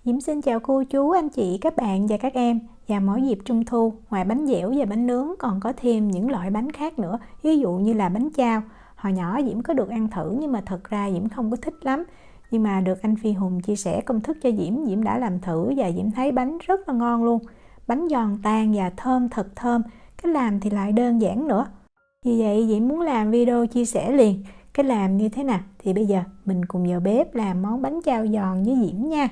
Diễm xin chào cô chú, anh chị, các bạn và các em. Và mỗi dịp Trung thu, ngoài bánh dẻo và bánh nướng còn có thêm những loại bánh khác nữa, ví dụ như là bánh chao. Hồi nhỏ Diễm có được ăn thử nhưng mà thật ra Diễm không có thích lắm. Nhưng mà được anh Phi Hùng chia sẻ công thức cho Diễm đã làm thử và Diễm thấy bánh rất là ngon luôn. Bánh giòn tan và thơm, thật thơm, cách làm thì lại đơn giản nữa. Vì vậy Diễm muốn làm video chia sẻ liền. Cách làm như thế nào thì bây giờ mình cùng vào bếp làm món bánh chao giòn với Diễm nha.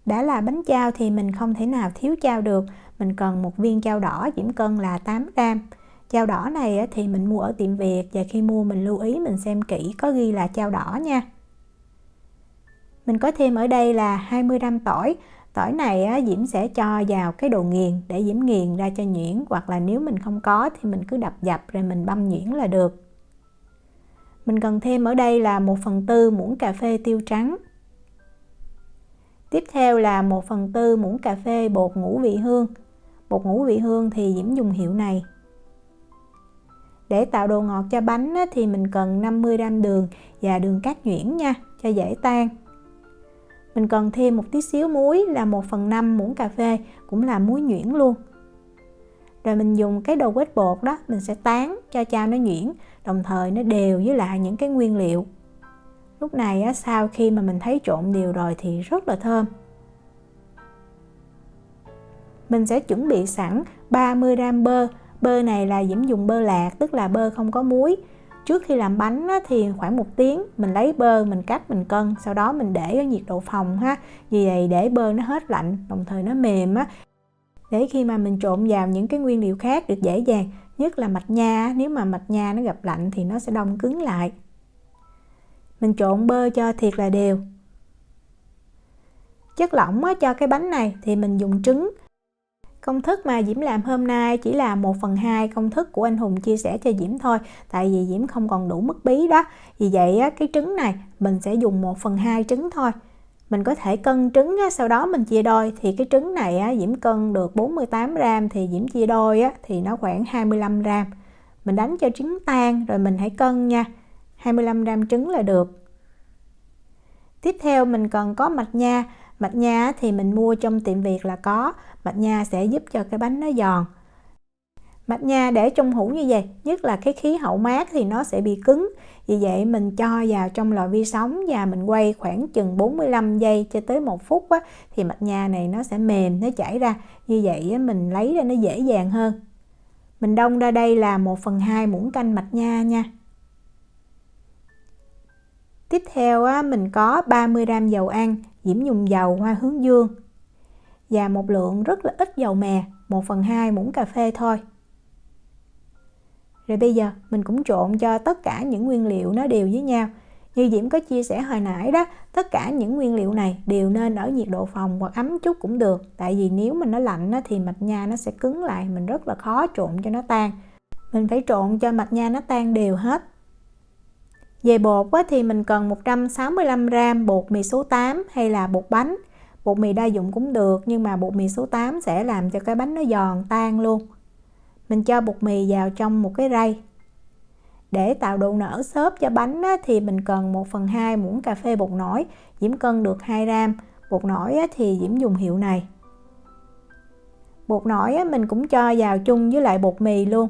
Đã là bánh chao thì mình không thể nào thiếu chao được. Mình cần một viên chao đỏ, Diễm cân là 8g. Chao đỏ này thì mình mua ở tiệm Việt, và khi mua mình lưu ý mình xem kỹ có ghi là chao đỏ nha. Mình có thêm ở đây là 20g tỏi. Tỏi này Diễm sẽ cho vào cái đồ nghiền để Diễm nghiền ra cho nhuyễn, hoặc là nếu mình không có thì mình cứ đập dập rồi mình băm nhuyễn là được. Mình cần thêm ở đây là 1/4 muỗng cà phê tiêu trắng. Tiếp theo là 1/4 muỗng cà phê bột ngũ vị hương. Bột ngũ vị hương thì Diễm dùng hiệu này. Để tạo độ ngọt cho bánh thì mình cần 50g đường và đường cát nhuyễn nha, cho dễ tan. Mình cần thêm một tí xíu muối là 1/5 muỗng cà phê, cũng là muối nhuyễn luôn. Rồi mình dùng cái đầu quết bột đó, mình sẽ tán cho nó nhuyễn, đồng thời nó đều với lại những cái nguyên liệu. Lúc này sau khi mà mình thấy trộn đều rồi thì rất là thơm. Mình sẽ chuẩn bị sẵn 30g bơ. Bơ này là Diễm dùng bơ lạc, tức là bơ không có muối. Trước khi làm bánh thì khoảng 1 tiếng mình lấy bơ, mình cắt, mình cân, sau đó mình để ở nhiệt độ phòng ha. Vì vậy để bơ nó hết lạnh, đồng thời nó mềm để khi mà mình trộn vào những cái nguyên liệu khác được dễ dàng. Nhất là mạch nha, nếu mà mạch nha nó gặp lạnh thì nó sẽ đông cứng lại. Mình trộn bơ cho thiệt là đều. Chất lỏng cho cái bánh này thì mình dùng trứng. Công thức mà Diễm làm hôm nay chỉ là 1/2 công thức của anh Hùng chia sẻ cho Diễm thôi. Tại vì Diễm không còn đủ mức bí đó. Vì vậy cái trứng này mình sẽ dùng 1/2 trứng thôi. Mình có thể cân trứng sau đó mình chia đôi. Thì cái trứng này Diễm cân được 48g thì Diễm chia đôi thì nó khoảng 25g. Mình đánh cho trứng tan rồi mình hãy cân nha. 25g trứng là được. Tiếp theo mình cần có mạch nha. Mạch nha thì mình mua trong tiệm Việt là có. Mạch nha sẽ giúp cho cái bánh nó giòn. Mạch nha để trong hũ như vậy, nhất là cái khí hậu mát thì nó sẽ bị cứng. Vì vậy mình cho vào trong lò vi sóng và mình quay khoảng chừng 45 giây cho tới 1 phút thì mạch nha này nó sẽ mềm, nó chảy ra. Như vậy mình lấy ra nó dễ dàng hơn. Mình đông ra đây là 1/2 muỗng canh mạch nha nha. Tiếp theo mình có 30g dầu ăn. Diễm dùng dầu hoa hướng dương. Và một lượng rất là ít dầu mè, 1/2 muỗng cà phê thôi. Rồi bây giờ mình cũng trộn cho tất cả những nguyên liệu nó đều với nhau. Như Diễm có chia sẻ hồi nãy đó, tất cả những nguyên liệu này đều nên ở nhiệt độ phòng hoặc ấm chút cũng được. Tại vì nếu mà nó lạnh thì mạch nha nó sẽ cứng lại, mình rất là khó trộn cho nó tan. Mình phải trộn cho mạch nha nó tan đều hết. Về bột thì mình cần 165g bột mì số 8 hay là bột bánh. Bột mì đa dụng cũng được, nhưng mà bột mì số 8 sẽ làm cho cái bánh nó giòn tan luôn. Mình cho bột mì vào trong một cái rây. Để tạo độ nở xốp cho bánh thì mình cần 1/2 muỗng cà phê bột nổi. Diễm cân được 2g. Bột nổi thì Diễm dùng hiệu này. Bột nổi mình cũng cho vào chung với lại bột mì luôn.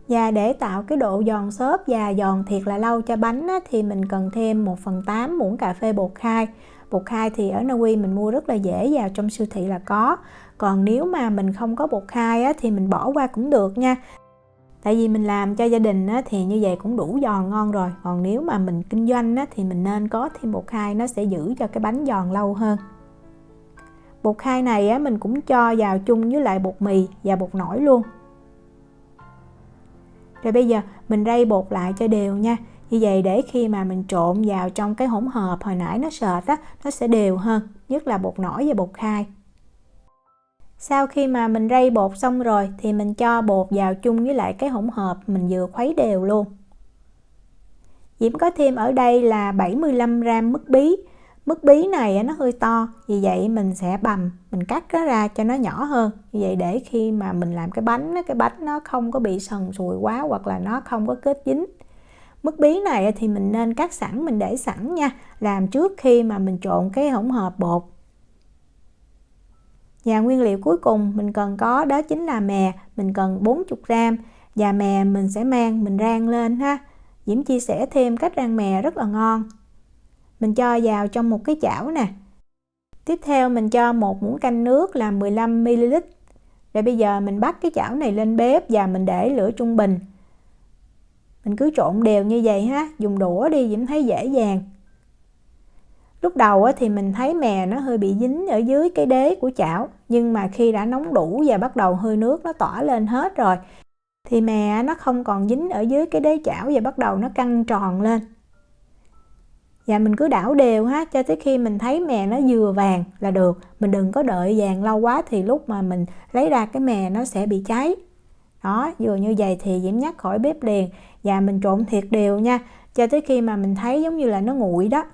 Và để tạo cái độ giòn xốp và giòn thiệt là lâu cho bánh thì mình cần thêm 1/8 muỗng cà phê bột khai. Bột khai thì ở Na Uy mình mua rất là dễ, vào trong siêu thị là có. Còn nếu mà mình không có bột khai thì mình bỏ qua cũng được nha. Tại vì mình làm cho gia đình thì như vậy cũng đủ giòn ngon rồi. Còn nếu mà mình kinh doanh thì mình nên có thêm bột khai, nó sẽ giữ cho cái bánh giòn lâu hơn. Bột khai này mình cũng cho vào chung với lại bột mì và bột nổi luôn. Rồi bây giờ mình rây bột lại cho đều nha. Như vậy để khi mà mình trộn vào trong cái hỗn hợp hồi nãy nó sệt nó sẽ đều hơn, nhất là bột nổi và bột khai. Sau khi mà mình rây bột xong rồi thì mình cho bột vào chung với lại cái hỗn hợp mình vừa khuấy đều luôn. Diễm có thêm ở đây là 75g mứt bí. Mứt bí này nó hơi to, vì vậy mình sẽ bằm, mình cắt nó ra cho nó nhỏ hơn. Như vậy để khi mà mình làm cái bánh nó không có bị sần sùi quá, hoặc là nó không có kết dính. Mứt bí này thì mình nên cắt sẵn, mình để sẵn nha, làm trước khi mà mình trộn cái hỗn hợp bột. Và nguyên liệu cuối cùng mình cần có đó chính là mè, mình cần 40g. Và mè mình sẽ mình rang lên ha. Diễm chia sẻ thêm cách rang mè rất là ngon. Mình cho vào trong một cái chảo nè. Tiếp theo mình cho một muỗng canh nước là 15ml. Rồi bây giờ mình bắt cái chảo này lên bếp và mình để lửa trung bình. Mình cứ trộn đều như vậy ha, dùng đũa đi, Diễm thấy dễ dàng. Lúc đầu thì mình thấy mè nó hơi bị dính ở dưới cái đế của chảo, nhưng mà khi đã nóng đủ và bắt đầu hơi nước nó tỏa lên hết rồi thì mè nó không còn dính ở dưới cái đế chảo và bắt đầu nó căng tròn lên. Và mình cứ đảo đều ha, cho tới khi mình thấy mè nó vừa vàng là được. Mình đừng có đợi vàng lâu quá thì lúc mà mình lấy ra cái mè nó sẽ bị cháy. Đó, vừa như vậy thì Diễm nhắc khỏi bếp liền. Và mình trộn thiệt đều nha, cho tới khi mà mình thấy giống như là nó nguội đó.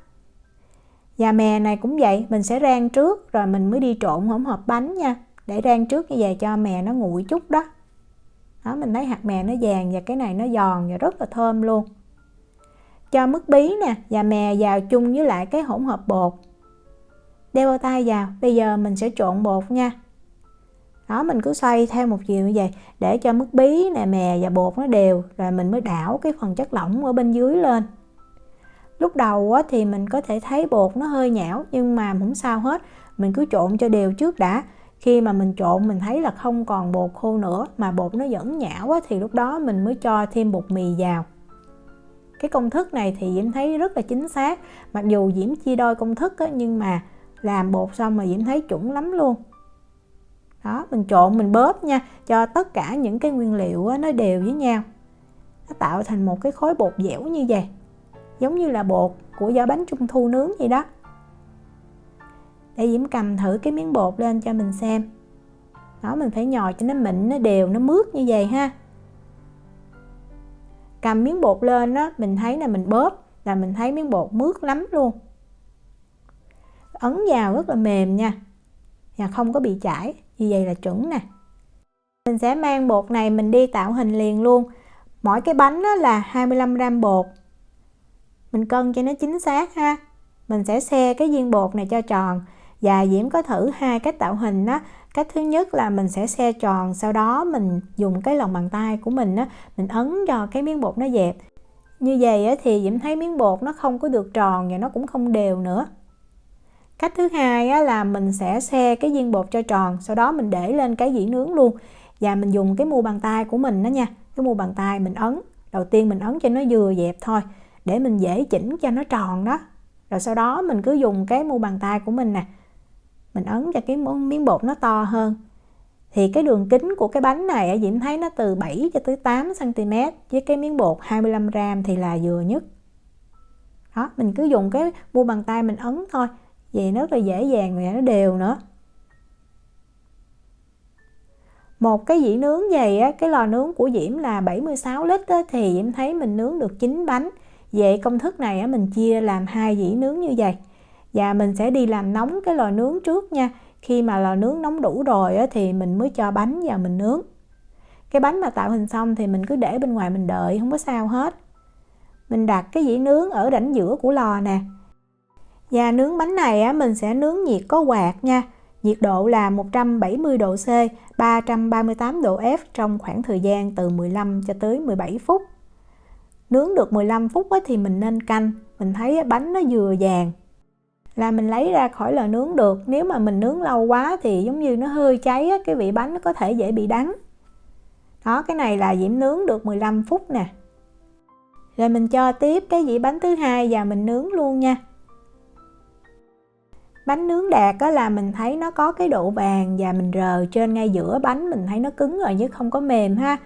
Và mè này cũng vậy, mình sẽ rang trước rồi mình mới đi trộn hỗn hợp bánh nha. Để rang trước như vậy cho mè nó nguội chút đó. Đó, mình thấy hạt mè nó vàng và cái này nó giòn và rất là thơm luôn. Cho mứt bí nè và mè vào chung với lại cái hỗn hợp bột. Đeo bao tay vào, bây giờ mình sẽ trộn bột nha. Đó, mình cứ xoay theo một chiều như vậy để cho mứt bí nè, mè và bột nó đều, rồi mình mới đảo cái phần chất lỏng ở bên dưới lên. Lúc đầu thì mình có thể thấy bột nó hơi nhão, nhưng mà không sao hết, mình cứ trộn cho đều trước đã. Khi mà mình trộn mình thấy là không còn bột khô nữa mà bột nó vẫn nhão thì lúc đó mình mới cho thêm bột mì vào. Cái công thức này thì Diễm thấy rất là chính xác, mặc dù Diễm chia đôi công thức nhưng mà làm bột xong mà Diễm thấy chuẩn lắm luôn. Đó, mình trộn mình bóp nha, cho tất cả những cái nguyên liệu nó đều với nhau. Nó tạo thành một cái khối bột dẻo như vậy, giống như là bột của giỏ bánh trung thu nướng vậy đó. Để Diễm cầm thử cái miếng bột lên cho mình xem. Đó, mình phải nhồi cho nó mịn, nó đều, nó mướt như vậy ha. Cầm miếng bột lên đó, mình thấy là mình bóp là mình thấy miếng bột mướt lắm luôn. Ấn vào rất là mềm nha, và không có bị chảy, như vậy là chuẩn nè. Mình sẽ mang bột này mình đi tạo hình liền luôn. Mỗi cái bánh là 25g bột. Mình cân cho nó chính xác ha. Mình sẽ xe cái viên bột này cho tròn. Và Diễm có thử hai cách tạo hình đó. Cách thứ nhất là mình sẽ xe tròn, sau đó mình dùng cái lòng bàn tay của mình mình ấn cho cái miếng bột nó dẹp. Như vậy thì Diễm thấy miếng bột nó không có được tròn và nó cũng không đều nữa. Cách thứ hai là mình sẽ xe cái viên bột cho tròn, sau đó mình để lên cái dĩ nướng luôn. Và mình dùng cái mu bàn tay của mình đó nha, cái mu bàn tay mình ấn. Đầu tiên mình ấn cho nó vừa dẹp thôi, để mình dễ chỉnh cho nó tròn đó. Rồi sau đó mình cứ dùng cái mu bàn tay của mình nè, mình ấn cho cái miếng bột nó to hơn. Thì cái đường kính của cái bánh này Diễm thấy nó từ 7 cho tới 8cm, với cái miếng bột 25g thì là vừa nhất. Đó, mình cứ dùng cái mu bàn tay mình ấn thôi, vậy nó rất là dễ dàng và nó đều nữa. Một cái dĩ nướng vậy cái lò nướng của Diễm là 76 lít thì Diễm thấy mình nướng được 9 bánh. Vậy công thức này mình chia làm 2 dĩ nướng như vậy. Và mình sẽ đi làm nóng cái lò nướng trước nha. Khi mà lò nướng nóng đủ rồi thì mình mới cho bánh vào mình nướng. Cái bánh mà tạo hình xong thì mình cứ để bên ngoài mình đợi, không có sao hết. Mình đặt cái dĩ nướng ở rãnh giữa của lò nè. Và nướng bánh này mình sẽ nướng nhiệt có quạt nha. Nhiệt độ là 170 độ C, 338 độ F trong khoảng thời gian từ 15 cho tới 17 phút. Nướng được 15 phút thì mình nên canh. Mình thấy bánh nó vừa vàng là mình lấy ra khỏi lò nướng được. Nếu mà mình nướng lâu quá thì giống như nó hơi cháy, cái vị bánh nó có thể dễ bị đắng. Đó, cái này là Diễm nướng được 15 phút nè. Rồi mình cho tiếp cái dĩa bánh thứ hai vào mình nướng luôn nha. Bánh nướng đạt là mình thấy nó có cái độ vàng và mình rờ trên ngay giữa bánh mình thấy nó cứng rồi chứ không có mềm ha.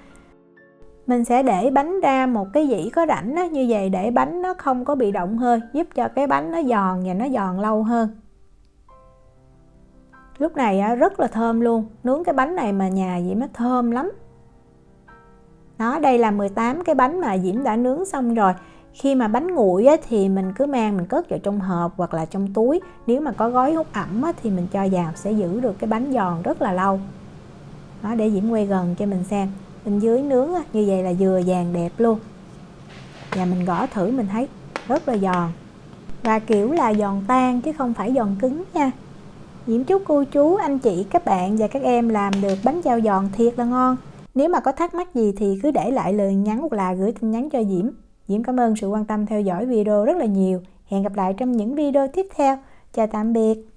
Mình sẽ để bánh ra một cái dĩ có rãnh như vậy để bánh nó không có bị động hơi, giúp cho cái bánh nó giòn và nó giòn lâu hơn. Lúc này rất là thơm luôn, nướng cái bánh này mà nhà Diễm nó thơm lắm. Đó, đây là 18 cái bánh mà Diễm đã nướng xong rồi. Khi mà bánh nguội thì mình cứ mang mình cất vào trong hộp hoặc là trong túi. Nếu mà có gói hút ẩm thì mình cho vào sẽ giữ được cái bánh giòn rất là lâu. Đó, để Diễm quay gần cho mình xem. Bên dưới nướng như vậy là vừa vàng đẹp luôn. và mình gõ thử mình thấy rất là giòn, và kiểu là giòn tan chứ không phải giòn cứng nha. Diễm chúc cô chú, anh chị, các bạn và các em làm được bánh chao giòn thiệt là ngon. Nếu mà có thắc mắc gì thì cứ để lại lời nhắn hoặc là gửi tin nhắn cho Diễm. Diễm cảm ơn sự quan tâm theo dõi video rất là nhiều. Hẹn gặp lại trong những video tiếp theo. Chào tạm biệt.